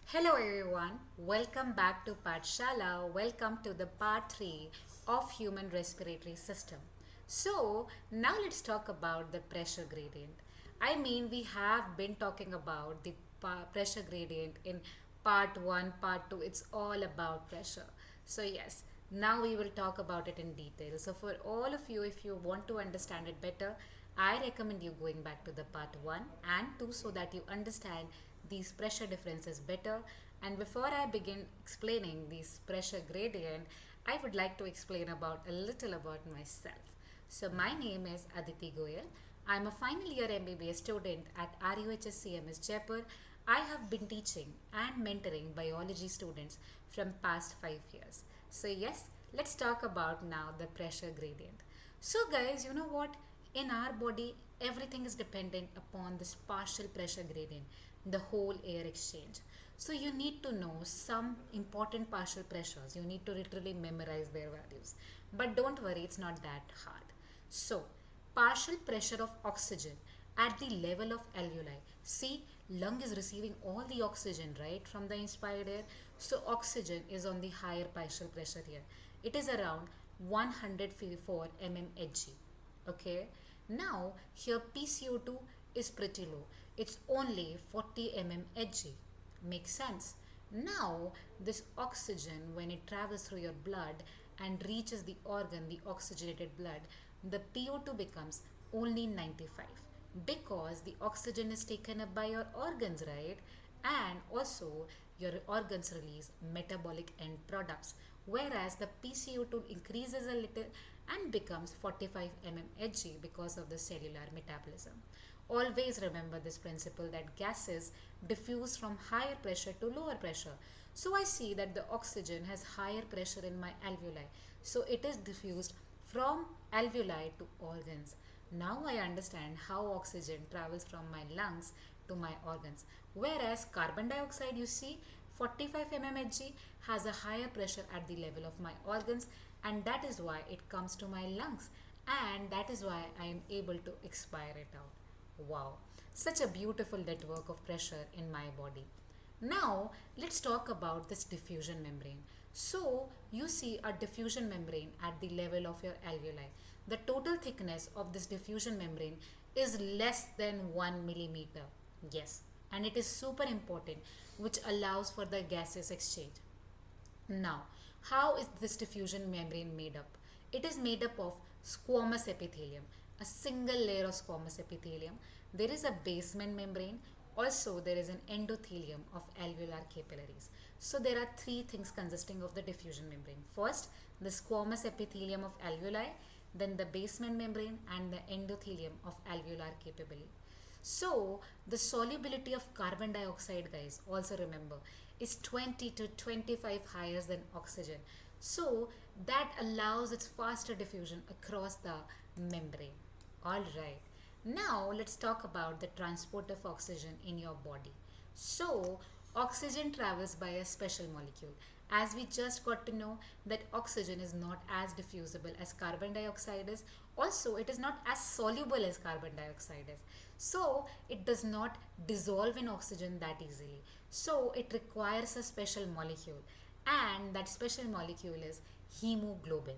Hello everyone, welcome back to Part-3. Welcome to the Part 3 of Human Respiratory System. So now let's talk about the pressure gradient. We have been talking about the pressure gradient in Part 1, Part 2. It's all about pressure. So yes, now we will talk about it in detail. So for all of you, if you want to understand it better, I recommend you going back to the part 1 and 2 so that you understand these pressure differences better. And before I begin explaining these pressure gradient, I would like to explain about a little about myself. So my name is Aditi Goyal. I'm a final year MBBS student at RUHS Jaipur. I have been teaching and mentoring biology students from past 5 years. So yes, let's talk about now the pressure gradient. So guys, you know what? In our body, everything is dependent upon this partial pressure gradient, the whole air exchange. So you need to know some important partial pressures. You need to literally memorize their values. But don't worry, it's not that hard. So, partial pressure of oxygen at the level of alveoli. See, lung is receiving all the oxygen, right, from the inspired air. So, oxygen is on the higher partial pressure here. It is around 154 mmHg. Okay. Now, here PCO2 is pretty low. It's only 40 mmHg. Makes sense. Now, this oxygen, when it travels through your blood and reaches the organ, the oxygenated blood, the PO2 becomes only 95 because the oxygen is taken up by your organs, right? And also, your organs release metabolic end products, whereas the PCO2 increases a little and becomes 45 mmHg because of the cellular metabolism. Always remember this principle that gases diffuse from higher pressure to lower pressure. So I see that the oxygen has higher pressure in my alveoli. So it is diffused from alveoli to organs. Now I understand how oxygen travels from my lungs to my organs. Whereas carbon dioxide, you see, 45 mmHg has a higher pressure at the level of my organs, and that is why it comes to my lungs, and that is why I am able to expire it out. Wow, such a beautiful network of pressure in my body. Now, let's talk about this diffusion membrane. So, you see a diffusion membrane at the level of your alveoli. The total thickness of this diffusion membrane is less than 1 millimeter. Yes, and it is super important, which allows for the gaseous exchange. Now, how is this diffusion membrane made up? It is made up of squamous epithelium, a single layer of squamous epithelium. There is a basement membrane. Also, there is an endothelium of alveolar capillaries. So, there are three things consisting of the diffusion membrane. First, the squamous epithelium of alveoli, then the basement membrane, and the endothelium of alveolar capillary. So, the solubility of carbon dioxide, guys, also remember, is 20 to 25 higher than oxygen. So, that allows its faster diffusion across the membrane. Alright, now let's talk about the transport of oxygen in your body. So, oxygen travels by a special molecule. As we just got to know that oxygen is not as diffusible as carbon dioxide is, also it is not as soluble as carbon dioxide is. So, it does not dissolve in oxygen that easily. So, it requires a special molecule, and that special molecule is hemoglobin.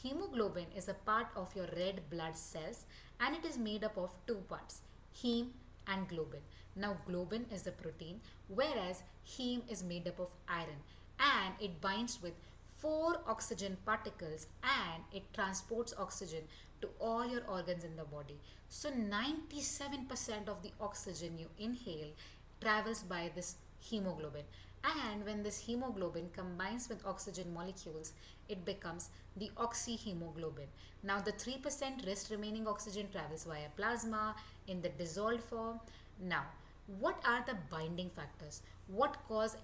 Hemoglobin is a part of your red blood cells, and it is made up of two parts, heme and globin. Now, globin is the protein, whereas heme is made up of iron, and it binds with four oxygen particles and it transports oxygen to all your organs in the body. So 97% of the oxygen you inhale travels by this hemoglobin, and when this hemoglobin combines with oxygen molecules, it becomes the oxyhemoglobin. Now the 3% rest remaining oxygen travels via plasma in the dissolved form. Now, what are the binding factors? What cause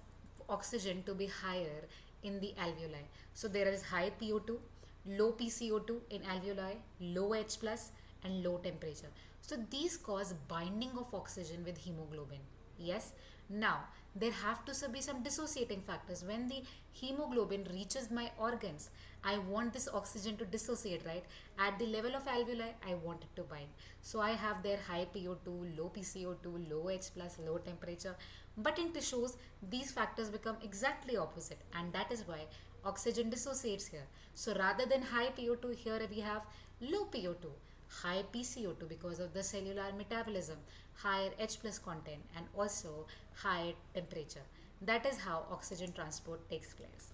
oxygen to be higher in the alveoli? So there is high PO2, low PCO2 in alveoli, low H plus, and low temperature. So these cause binding of oxygen with hemoglobin. Yes. Now there have to be some dissociating factors. When the hemoglobin reaches my organs, I want this oxygen to dissociate, right? At the level of alveoli, I want it to bind. So I have their high PO2, low PCO2, low H plus, low temperature. But in tissues, these factors become exactly opposite, and that is why oxygen dissociates here. So rather than high PO2, here we have low PO2, high PCO2 because of the cellular metabolism, higher H plus content, and also higher temperature. That is how oxygen transport takes place.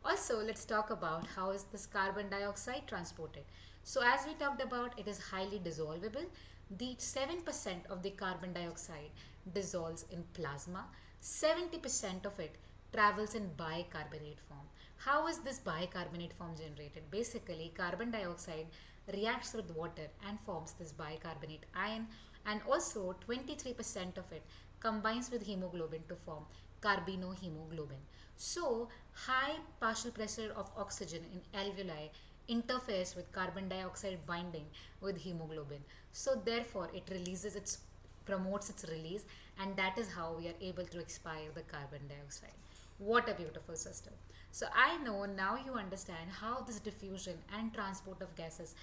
Also, let's talk about how is this carbon dioxide transported. So as we talked about, it is highly dissolvable. The 7% of the carbon dioxide dissolves in plasma. 70% of it travels in bicarbonate form. How is this bicarbonate form generated? Basically, carbon dioxide reacts with water and forms this bicarbonate ion, and also 23% of it combines with hemoglobin to form carbinohemoglobin. So, high partial pressure of oxygen in alveoli interferes with carbon dioxide binding with hemoglobin. So, therefore, it releases its promotes its release, and that is how we are able to expire the carbon dioxide. What a beautiful system. So I know now you understand how this diffusion and transport of gases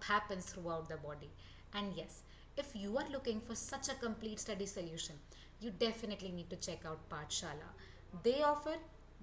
happens throughout the body. And yes, if you are looking for such a complete study solution, you definitely need to check out Pathshala. They offer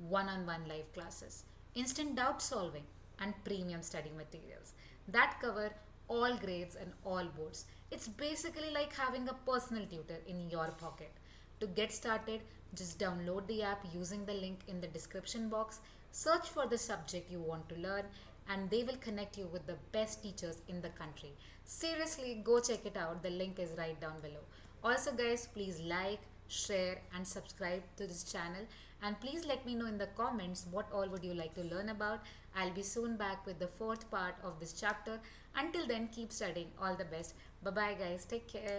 one-on-one live classes, instant doubt solving, and premium study materials that cover all grades and all boards. It's basically like having a personal tutor in your pocket. To get started, just download the app using the link in the description box, search for the subject you want to learn, and they will connect you with the best teachers in the country. Seriously, go check it out. The link is right down below. Also, guys, please like, share, and subscribe to this channel. And please let me know in the comments what all would you like to learn about. I'll be soon back with the fourth part of this chapter. Until then, keep studying. All the best. Bye bye, guys. Take care.